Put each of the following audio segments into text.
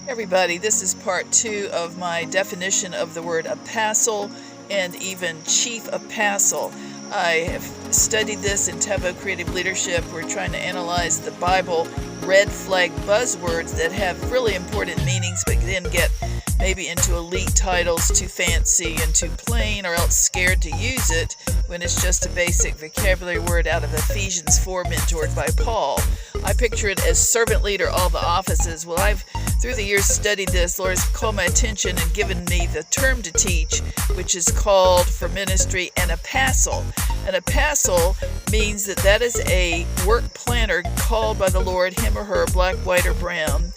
Everybody, this is part 2 of my definition of the word Apastle and even Chief Apastle. I have studied this in Tebo Creative Leadership. We're trying to analyze the Bible red flag buzzwords that have really important meanings but then get maybe into elite titles, too fancy and too plain, or else scared to use it when it's just a basic vocabulary word out of Ephesians 4 mentored by Paul. I picture it as servant leader, all the offices. Well, I've through the years studied this. Lord has called my attention and given me the term to teach, which is called for ministry an Apastle. An Apastle means that is a work planner called by the Lord, him or her, black, white, or brown.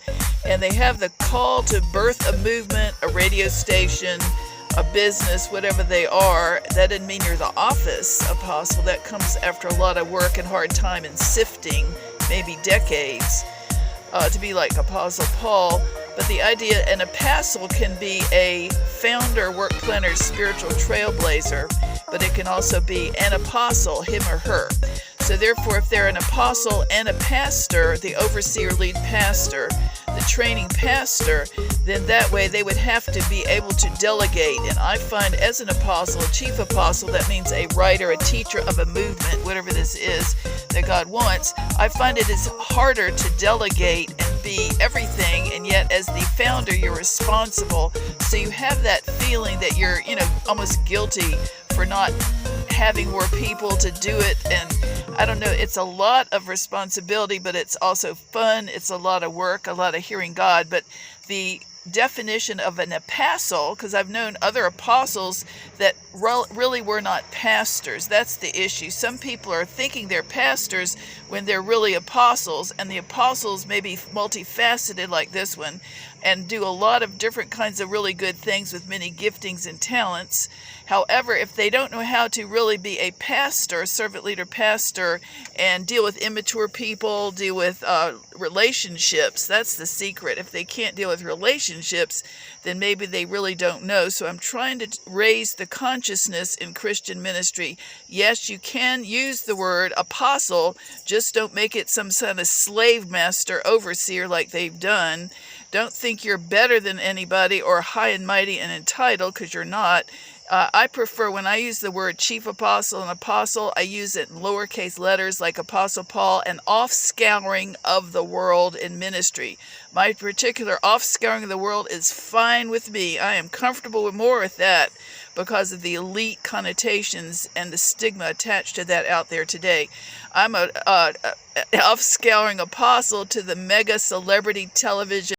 And they have the call to birth a movement, a radio station, a business, whatever they are. That doesn't mean you're the office apostle. That comes after a lot of work and hard time and sifting, maybe decades, to be like Apostle Paul. But the idea, an apostle can be a founder, work planner, spiritual trailblazer, but it can also be an apostle, him or her. So therefore, if they're an apostle and a pastor, the overseer, lead pastor, the training pastor, then that way they would have to be able to delegate. And I find as an apostle, a chief apostle, that means a writer, a teacher of a movement, whatever this is that God wants. I find it is harder to delegate and be everything, and yet as the founder, you're responsible. So you have that feeling that you're, almost guilty for not having more people to do it. And I don't know, it's a lot of responsibility, but it's also fun. It's a lot of work, a lot of hearing God. But the definition of an apostle, because I've known other apostles that really were not pastors. That's the issue. Some people are thinking they're pastors when they're really apostles, and the apostles may be multifaceted like this one and do a lot of different kinds of really good things with many giftings and talents. However, if they don't know how to really be a pastor, servant leader pastor, and deal with immature people, deal with relationships, that's the secret. If they can't deal with relationships, then maybe they really don't know. So I'm trying to raise the consciousness in Christian ministry. Yes, you can use the word apostle, just don't make it some kind of slave master, overseer like they've done. Don't think you're better than anybody or high and mighty and entitled, because you're not. I prefer, when I use the word chief apostle and apostle, I use it in lowercase letters like Apostle Paul, an off-scouring of the world in ministry. My particular off-scouring of the world is fine with me. I am comfortable with more with that because of the elite connotations and the stigma attached to that out there today. I'm a off-scouring apostle to the mega celebrity television